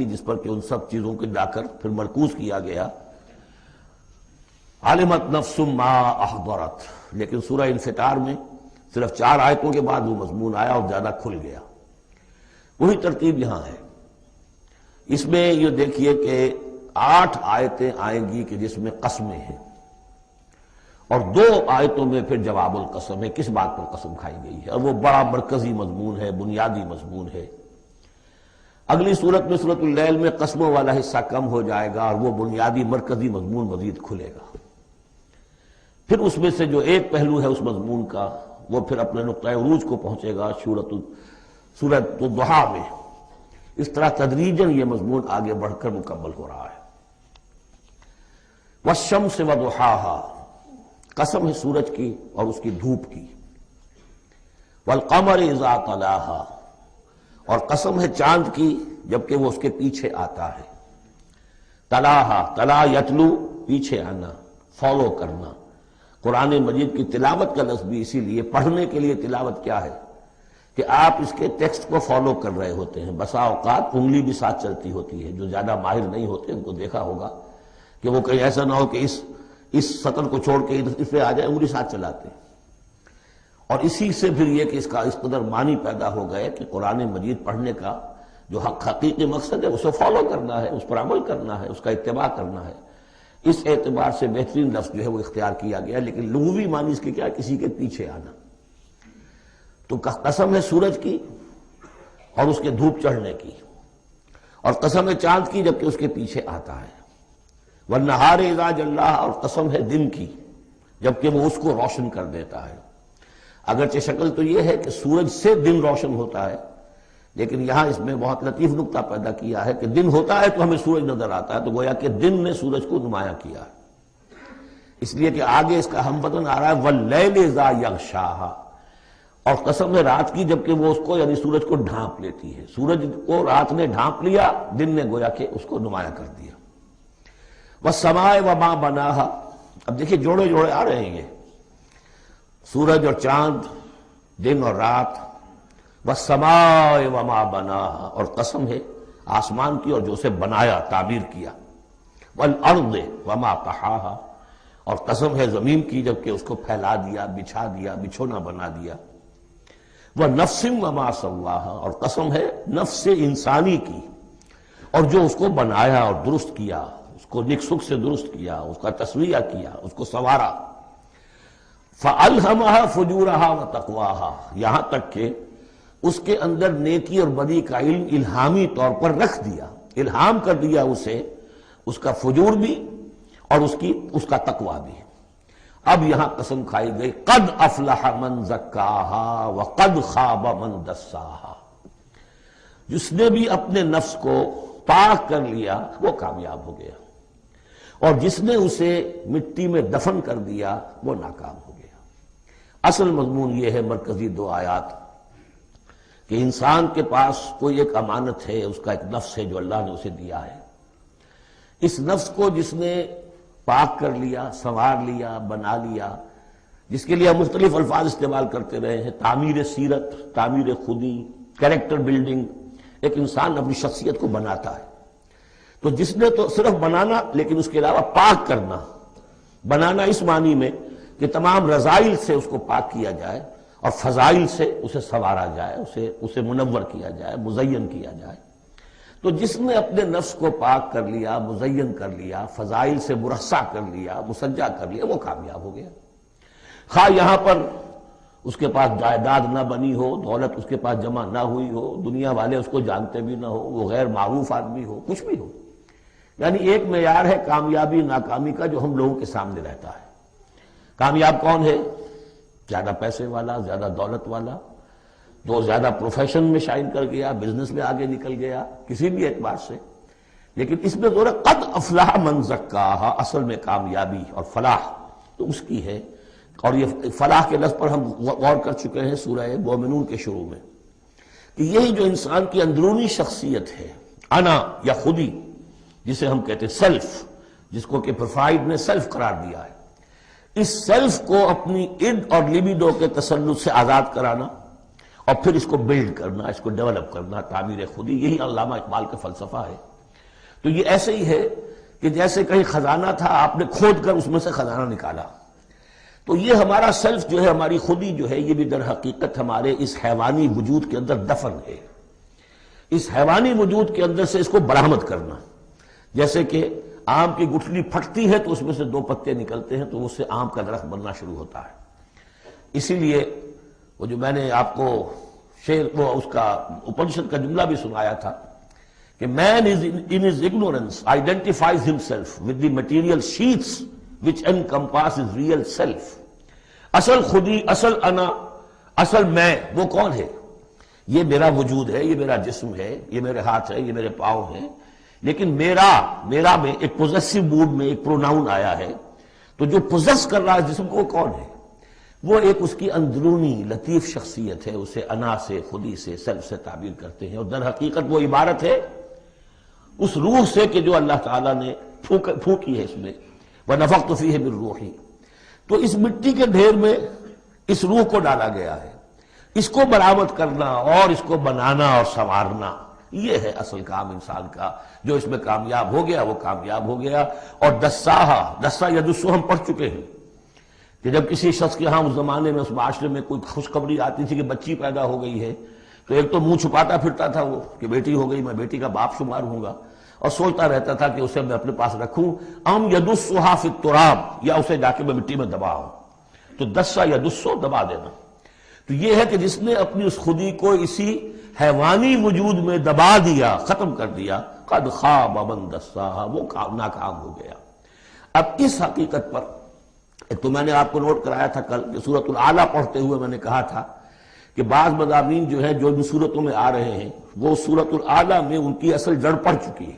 جس پر کہ ان سب چیزوں کو لا کر پھر مرکوز کیا گیا. علمت نفس ما احضرت، لیکن سورہ انفطار میں صرف 4 آیتوں کے بعد وہ مضمون آیا اور زیادہ کھل گیا. وہی ترتیب یہاں ہے. اس میں یہ دیکھیے کہ 8 آیتیں آئیں گی کہ جس میں قسمیں ہیں، اور 2 آیتوں میں پھر جواب القسم ہے، کس بات پر قسم کھائی گئی ہے، اور وہ بڑا مرکزی مضمون ہے، بنیادی مضمون ہے. اگلی صورت میں سورۃ اللیل میں قسموں والا حصہ کم ہو جائے گا اور وہ بنیادی مرکزی مضمون مزید کھلے گا. پھر اس میں سے جو ایک پہلو ہے اس مضمون کا وہ پھر اپنے نقطۂ عروج کو پہنچے گا سورۃ الضحیٰ میں. اس طرح تدریجاً یہ مضمون آگے بڑھ کر مکمل ہو رہا ہے. والشمس وضحاها، قسم ہے سورج کی اور اس کی دھوپ کی. والقمر اذا تلاها، اور قسم ہے چاند کی جبکہ وہ اس کے پیچھے آتا ہے. تلاہا، تلا یتلو، پیچھے آنا، فالو کرنا. قرآن مجید کی تلاوت کا لفظ بھی اسی لیے، پڑھنے کے لیے تلاوت کیا ہے کہ آپ اس کے ٹیکسٹ کو فالو کر رہے ہوتے ہیں. بسا اوقات انگلی بھی ساتھ چلتی ہوتی ہے. جو زیادہ ماہر نہیں ہوتے ان کو دیکھا ہوگا کہ وہ کہیں ایسا نہ ہو کہ اس سطر کو چھوڑ کے اس پہ آ جائے، انگلی ساتھ چلاتے ہیں. اور اسی سے پھر یہ کہ اس کا اس قدر معنی پیدا ہو گئے کہ قرآن مجید پڑھنے کا جو حقیقی مقصد ہے اسے فالو کرنا ہے، اس پر عمل کرنا ہے، اس کا اتباع کرنا ہے. اس اعتبار سے بہترین لفظ جو ہے وہ اختیار کیا گیا. لیکن لغوی معنی اس کے کیا، کسی کے پیچھے آنا. تو قسم ہے سورج کی اور اس کے دھوپ چڑھنے کی، اور قسم ہے چاند کی جبکہ اس کے پیچھے آتا ہے. والنہار اذا جلاھا، اور قسم ہے دن کی جبکہ وہ اس کو روشن کر دیتا ہے. اگرچہ شکل تو یہ ہے کہ سورج سے دن روشن ہوتا ہے، لیکن یہاں اس میں بہت لطیف نقطہ پیدا کیا ہے کہ دن ہوتا ہے تو ہمیں سورج نظر آتا ہے، تو گویا کہ دن نے سورج کو نمایاں کیا ہے. اس لیے کہ آگے اس کا ہم بدن آ رہا ہے واللیل اذا یغشاھا، اور قسم ہے رات کی جبکہ وہ اس کو یعنی سورج کو ڈھانپ لیتی ہے. سورج کو رات نے ڈھانپ لیا، دن نے گویا کہ اس کو نمایاں کر دیا. والسماء وما بناھا، اب دیکھیے جوڑے جوڑے آ رہے ہیں یہ سورج اور چاند، دن اور رات. والسماء وما بناھا، اور قسم ہے آسمان کی اور جو اسے بنایا، تعبیر کیا. والارض وما طحاھا، اور قسم ہے زمین کی جبکہ اس کو پھیلا دیا، بچھا دیا، بچھونا بنا دیا. ونفس وما سواھا، اور قسم ہے نفس انسانی کی اور جو اس کو بنایا اور درست کیا، اس کو نک سک سے درست کیا، اس کا تسویہ کیا، اس کو سنوارا. فَأَلْهَمَهَا فُجُورَهَا وَتَقْوَاهَا، یہاں تک کہ اس کے اندر نیکی اور بدی کا علم الہامی طور پر رکھ دیا، الہام کر دیا اسے، اس کا فجور بھی اور اس کا تقوی بھی. اب یہاں قسم کھائی گئی قد افلح من زکاھا وقد خاب من دساھا، جس نے بھی اپنے نفس کو پاک کر لیا وہ کامیاب ہو گیا، اور جس نے اسے مٹی میں دفن کر دیا وہ ناکام ہو گیا. اصل مضمون یہ ہے مرکزی 2 آیات کہ انسان کے پاس کوئی ایک امانت ہے، اس کا ایک نفس ہے جو اللہ نے اسے دیا ہے. اس نفس کو جس نے پاک کر لیا، سنوار لیا، بنا لیا، جس کے لیے ہم مختلف الفاظ استعمال کرتے رہے ہیں، تعمیر سیرت، تعمیر خودی، کریکٹر بلڈنگ. ایک انسان اپنی شخصیت کو بناتا ہے، تو جس نے تو صرف بنانا لیکن اس کے علاوہ پاک کرنا، بنانا اس معنی میں کہ تمام رذائل سے اس کو پاک کیا جائے اور فضائل سے اسے سنوارا جائے، اسے منور کیا جائے، مزین کیا جائے. تو جس نے اپنے نفس کو پاک کر لیا، مزین کر لیا، فضائل سے مرصع کر لیا، مسجع کر لیا، وہ کامیاب ہو گیا. خواہ یہاں پر اس کے پاس جائیداد نہ بنی ہو، دولت اس کے پاس جمع نہ ہوئی ہو، دنیا والے اس کو جانتے بھی نہ ہو، وہ غیر معروف آدمی ہو، کچھ بھی ہو. یعنی ایک معیار ہے کامیابی ناکامی کا جو ہم لوگوں کے سامنے رہتا ہے. کامیاب کون ہے؟ زیادہ پیسے والا، زیادہ دولت والا، جو زیادہ پروفیشن میں شائن کر گیا، بزنس میں آگے نکل گیا، کسی بھی اعتبار سے. لیکن اس میں زور ہے قد افلح من زکاھا، اصل میں کامیابی اور فلاح تو اس کی ہے. اور یہ فلاح کے لفظ پر ہم غور کر چکے ہیں سورہ مومنون کے شروع میں کہ یہی جو انسان کی اندرونی شخصیت ہے، انا یا خودی، جسے ہم کہتے ہیں سیلف، جس کو کہ پروفائڈ نے سیلف قرار دیا ہے، اس سیلف کو اپنی اڈ اور لیبیڈو کے تسلط سے آزاد کرانا اور پھر اس کو بلڈ کرنا، اس کو ڈیولپ کرنا، تعمیر خودی. یہی علامہ اقبال کا فلسفہ ہے. تو یہ ایسے ہی ہے کہ جیسے کہیں خزانہ تھا، آپ نے کھود کر اس میں سے خزانہ نکالا. تو یہ ہمارا سیلف جو ہے، ہماری خودی جو ہے، یہ بھی در حقیقت ہمارے اس حیوانی وجود کے اندر دفن ہے. اس حیوانی وجود کے اندر سے اس کو برآمد کرنا، جیسے کہ آم کی گٹھلی پھٹتی ہے تو اس میں سے 2 پتے نکلتے ہیں تو اس سے آم کا درخت بننا شروع ہوتا ہے. اسی لیے وہ جو میں نے آپ کو وہ اس کا اپنشد کا جملہ بھی سنایا تھا کہ man is in his ignorance identifies himself with the material sheets which encompass his real self. اصل خودی، اصل انا، اصل میں وہ کون ہے؟ یہ میرا وجود ہے، یہ میرا جسم ہے، یہ میرے ہاتھ ہے، یہ میرے پاؤں ہیں. لیکن میرا میں ایک پوزیسو موڈ میں ایک پروناؤن آیا ہے. تو جو پوزیس کر رہا ہے جسم کو، وہ کون ہے؟ وہ ایک اس کی اندرونی لطیف شخصیت ہے. اسے انا سے، خودی سے، سیلف سے تعبیر کرتے ہیں. اور در حقیقت وہ عبارت ہے اس روح سے کہ جو اللہ تعالیٰ نے پھونکی ہے اس میں، وَنَفَخْتُ فِيهِ مِن رُوحِي. تو اس مٹی کے ڈھیر میں اس روح کو ڈالا گیا ہے. اس کو برآمد کرنا اور اس کو بنانا اور سنوارنا، یہ ہے اصل کام انسان کا. جو اس میں کامیاب ہو گیا وہ کامیاب ہو گیا. اور دسا یدسو ہم پڑھ چکے ہیں کہ جب کسی شخص کے ہاں اس زمانے میں، اس معاشرے میں کوئی خوشخبری آتی تھی کہ بچی پیدا ہو گئی ہے، تو ایک تو منہ چھپاتا پھرتا تھا وہ کہ بیٹی ہو گئی، میں بیٹی کا باپ شمار ہوں گا، اور سوچتا رہتا تھا کہ اسے میں اپنے پاس رکھوں. ام یدسھا فی التراب، یا اسے جا کے میں مٹی میں دباؤں. تو دسا یدسو، دبا دینا. تو یہ ہے کہ جس نے اپنی اس خودی کو اسی حیوانی وجود میں دبا دیا، ختم کر دیا، قد خاب من دساھا، وہ ناکام ہو گیا. اب اس حقیقت پر ایک تو میں نے آپ کو نوٹ کرایا تھا کل کہ سورۃ الاعلیٰ پڑھتے ہوئے میں نے کہا تھا کہ بعض مضامین جو ہے جو ان صورتوں میں آ رہے ہیں وہ سورۃ الاعلیٰ میں ان کی اصل جڑ پڑ چکی ہے.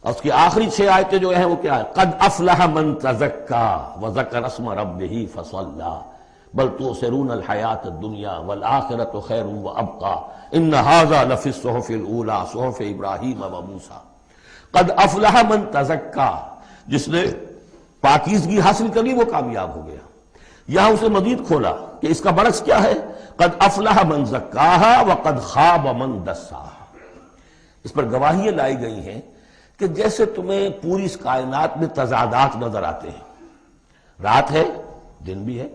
اور اس کی آخری 6 آیتیں جو ہیں وہ کیا ہے؟ قد افلح من تزکا وذکر اسم ربہ فصلی بل تؤثرون الحیاۃ الدنیا والآخرۃ خیر وابقی ان ھذا لفی الصحف الاولی صحف ابراہیم وموسیٰ. قد افلح من تزکا، جس نے پاکیزگی حاصل کری وہ کامیاب ہو گیا. یہاں اسے مزید کھولا کہ اس کا برعکس کیا ہے؟ قد افلح من زکاھا وقد خاب من دساھا. اس پر گواہیاں لائی گئی ہیں کہ جیسے تمہیں پوری اس کائنات میں تضادات نظر آتے ہیں، رات ہے، دن بھی ہے،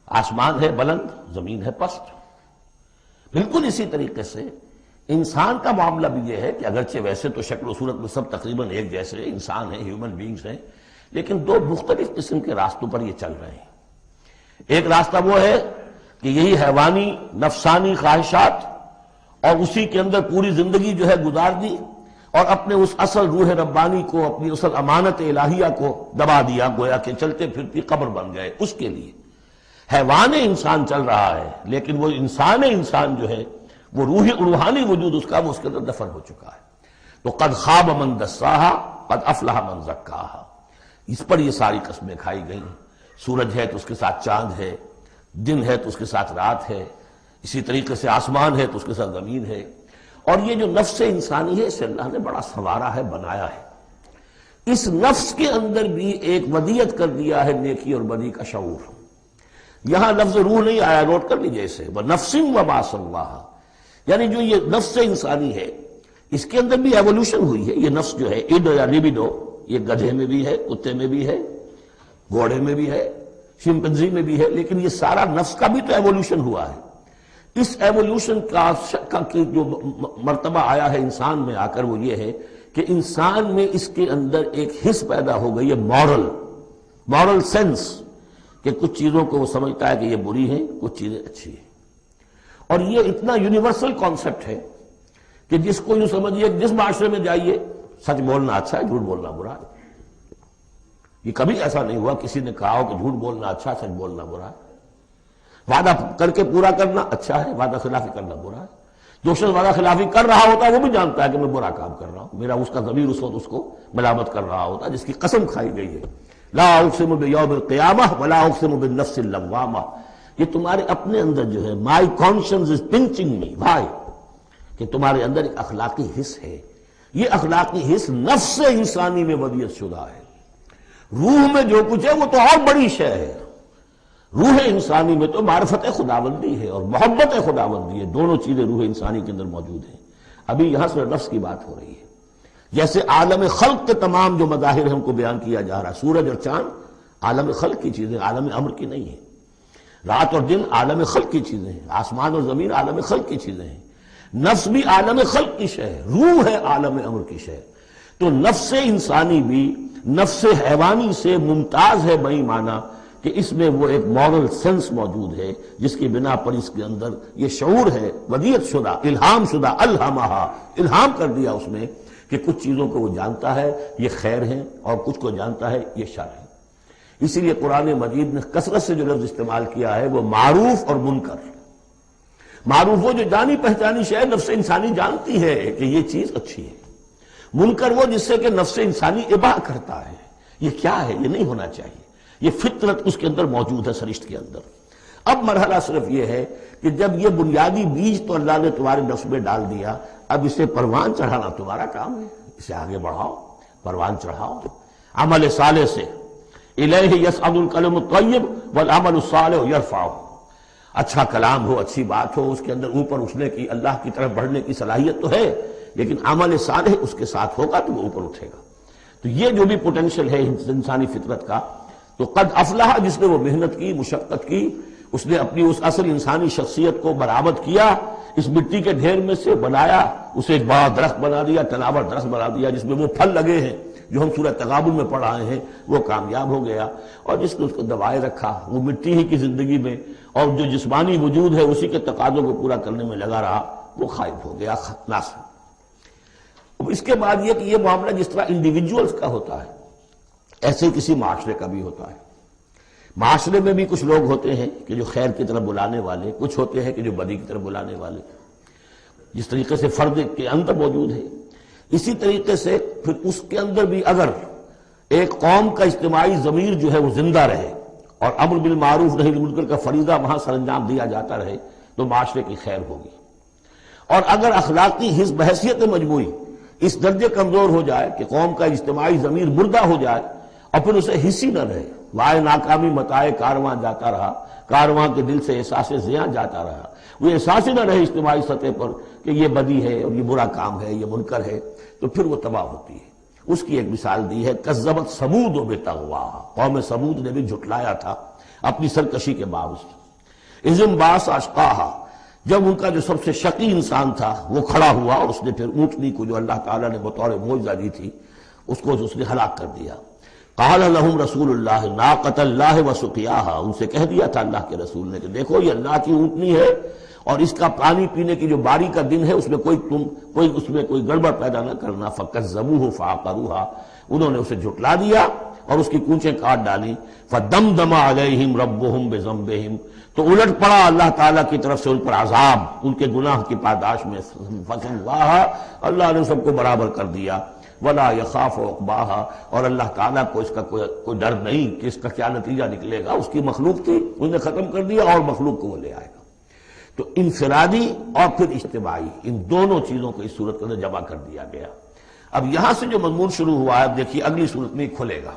آسمان ہے بلند، زمین ہے پست. بالکل اسی طریقے سے انسان کا معاملہ بھی یہ ہے کہ اگرچہ ویسے تو شکل و صورت میں سب تقریباً ایک جیسے انسان ہیں، ہیومن بینگز ہیں، لیکن 2 مختلف قسم کے راستوں پر یہ چل رہے ہیں. ایک راستہ وہ ہے کہ یہی حیوانی نفسانی خواہشات اور اسی کے اندر پوری زندگی جو ہے گزار دی اور اپنے اس اصل روح ربانی کو، اپنی اصل امانت الہیہ کو دبا دیا، گویا کہ چلتے پھرتی قبر بن گئے. اس کے لیے حیوان انسان چل رہا ہے، لیکن وہ انسان جو ہے وہ روحانی وجود اس کا، وہ اس کے اندر دفن ہو چکا ہے. تو قد خواب من دساھا قد افلح من زکاھا، اس پر یہ ساری قسمیں کھائی گئیں. سورج ہے تو اس کے ساتھ چاند ہے، دن ہے تو اس کے ساتھ رات ہے، اسی طریقے سے آسمان ہے تو اس کے ساتھ زمین ہے. اور یہ جو نفس انسانی ہے اسے اللہ نے بڑا سنوارا ہے، بنایا ہے. اس نفس کے اندر بھی ایک ودیت کر دیا ہے نیکی اور بدی کا شعور. یہاں لفظ روح نہیں آیا، نوٹ کر لیجئے اسے، وَنَفْسٍ وَمَا سَوَّاهَا، یعنی جو یہ نفس انسانی ہے اس کے اندر بھی ایوولوشن ہوئی ہے. یہ نفس جو ہے اڈ یا لیبیڈو، یہ گدھے میں بھی ہے، کتے میں بھی ہے، گھوڑے میں بھی ہے، شمپنزی میں بھی ہے، لیکن یہ سارا نفس کا بھی تو ایوولوشن ہوا ہے. اس ایوولوشن کا جو مرتبہ آیا ہے انسان میں آ کر وہ یہ ہے کہ انسان میں اس کے اندر ایک حس پیدا ہو گئی ہے، مورل سینس، کہ کچھ چیزوں کو وہ سمجھتا ہے کہ یہ بری ہیں، کچھ چیزیں اچھی ہیں. اور یہ اتنا یونیورسل کانسیپٹ ہے کہ جس کو یوں سمجھیے جس معاشرے میں جائیے سچ بولنا اچھا ہے، جھوٹ بولنا برا ہے. یہ کبھی ایسا نہیں ہوا کسی نے کہا ہو کہ جھوٹ بولنا اچھا ہے، سچ بولنا برا ہے. وعدہ کر کے پورا کرنا اچھا ہے، وعدہ خلافی کرنا برا ہے. جو شخص وعدہ خلافی کر رہا ہوتا ہے وہ بھی جانتا ہے کہ میں برا کام کر رہا ہوں، میرا اس کا ضمیر اس وقت اس کو ملامت کر رہا ہوتا ہے، جس کی قسم کھائی گئی ہے. لا اقسم بیوم القیامہ ولا اقسم بالنفس اللوامہ. یہ تمہارے اپنے اندر جو ہے مائی کانشنس از پنچنگ می، بھائی، کہ تمہارے اندر ایک اخلاقی حص ہے. یہ اخلاقی حص نفس انسانی میں ودیت شدہ ہے. روح میں جو کچھ ہے وہ تو اور بڑی شے ہے. روح انسانی میں تو معرفت خداوندی ہے اور محبت خداوندی ہے، دونوں چیزیں روح انسانی کے اندر موجود ہیں. ابھی یہاں سے نفس کی بات ہو رہی ہے. جیسے عالم خلق کے تمام جو مظاہر ہیں ہم کو بیان کیا جا رہا ہے، سورج اور چاند عالم خلق کی چیزیں، عالم امر کی نہیں ہیں. رات اور دن عالم خلق کی چیزیں ہیں، آسمان اور زمین عالم خلق کی چیزیں ہیں. نفس بھی عالم خلق کی شے ہے، روح ہے عالم امر کی شے. تو نفس انسانی بھی نفس حیوانی سے ممتاز ہے بئی معنی کہ اس میں وہ ایک مورل سینس موجود ہے جس کی بنا پر اس کے اندر یہ شعور ہے ودیت شدہ، الہام شدہ، الہمہا، الہام کر دیا اس میں کہ کچھ چیزوں کو وہ جانتا ہے یہ خیر ہیں اور کچھ کو جانتا ہے یہ شر ہے. اسی لیے قرآن مجید نے کثرت سے جو لفظ استعمال کیا ہے وہ معروف اور منکر. معروف وہ جو جانی پہچانی شے نفس انسانی جانتی ہے کہ یہ چیز اچھی ہے. منکر وہ جس سے کہ نفس انسانی اباح کرتا ہے یہ کیا ہے، یہ نہیں ہونا چاہیے. یہ فطرت اس کے اندر موجود ہے سرشت کے اندر. اب مرحلہ صرف یہ ہے کہ جب یہ بنیادی بیج تو اللہ نے تمہارے نفس میں ڈال دیا، اب اسے پروان چڑھانا تمہارا کام ہے. اسے آگے بڑھاؤ، پروان چڑھاؤ عمل صالح سے. الیہ یصعد الکلم الطیب والعمل الصالح یرفعہ. اچھا کلام ہو، اچھی بات ہو، اس کے اندر اوپر اٹھنے کی، اللہ کی طرف بڑھنے کی صلاحیت تو ہے، لیکن عمل صالح اس کے ساتھ ہوگا تو وہ اوپر اٹھے گا. تو یہ جو بھی پوٹینشل ہے انسانی فطرت کا، تو قد افلح جس نے وہ محنت کی، مشقت کی، اس نے اپنی اس اصل انسانی شخصیت کو برآمد کیا، اس مٹی کے ڈھیر میں سے بنایا، اسے ایک بڑا درخت بنا دیا، تناور درخت بنا دیا جس میں وہ پھل لگے ہیں جو ہم سورہ تغابن میں پڑھ رہے ہیں، وہ کامیاب ہو گیا. اور جس نے اس کو دبائے رکھا وہ مٹی ہی کی زندگی میں، اور جو جسمانی وجود ہے اسی کے تقاضوں کو پورا کرنے میں لگا رہا، وہ غائب ہو گیا، ناس. اس کے بعد یہ کہ یہ معاملہ جس طرح انڈیویجولز کا ہوتا ہے ایسے ہی کسی معاشرے کا بھی ہوتا ہے. معاشرے میں بھی کچھ لوگ ہوتے ہیں کہ جو خیر کی طرف بلانے والے، کچھ ہوتے ہیں کہ جو بدی کی طرف بلانے والے. جس طریقے سے فرد کے اندر موجود ہے، اسی طریقے سے پھر اس کے اندر بھی اگر ایک قوم کا اجتماعی ضمیر جو ہے وہ زندہ رہے اور امر بالمعروف نہی عن المنکر کا فریضہ وہاں سر انجام دیا جاتا رہے تو معاشرے کی خیر ہوگی. اور اگر اخلاقی حزب بحیثیت مجموعی اس درجے کمزور ہو جائے کہ قوم کا اجتماعی ضمیر مردہ ہو جائے اور پھر اسے حصی نہ رہے، وائے ناکامی متائے کارواں جاتا رہا، کارواں کے دل سے احساس زیاں جاتا رہا، وہ احساس ہی نہ رہے اجتماعی سطح پر کہ یہ بدی ہے اور یہ برا کام ہے، یہ منکر ہے، تو پھر وہ تباہ ہوتی ہے. اس کی ایک مثال دی ہے، کذبت ثمود بطغواہا. قوم ثمود نے بھی جھٹلایا تھا اپنی سرکشی کے باوجود. اذ انبعث اشقاہا. جب ان کا جو سب سے شقی انسان تھا وہ کھڑا ہوا اور اس نے پھر اونٹنی کو جو اللہ تعالیٰ نے بطور معجزہ دی تھی اس نے ہلاک کر دیا. قال لهم رسول اللہ ناقۃ اللہ وسقیاہا. ان سے کہہ دیا تھا اللہ کے رسول نے کہ دیکھو یہ اللہ کی اونٹنی ہے اور اس کا پانی پینے کی جو باری کا دن ہے اس میں کوئی گڑبڑ پیدا نہ کرنا. فکذبوہ فعقروہا. انہوں نے اسے جھٹلا دیا اور اس کی کونچیں کاٹ ڈالی. فدمدم علیہم ربہم بذنبہم. تو الٹ پڑا اللہ تعالیٰ کی طرف سے ان پر عذاب ان کے گناہ کی پاداش میں. فسواہا. اللہ نے سب کو برابر کر دیا. ولا یخاف عقباہا. اور اللہ تعالیٰ کو اس کا کوئی ڈر نہیں کہ اس کا کیا نتیجہ نکلے گا. اس کی مخلوق تھی، اس نے ختم کر دیا اور مخلوق کو وہ لے آئے گا. تو انفرادی اور پھر اجتماعی ان دونوں چیزوں کو اس صورت کے اندر جمع کر دیا گیا. اب یہاں سے جو مضمون شروع ہوا ہے دیکھیے اگلی صورت میں کھلے گا.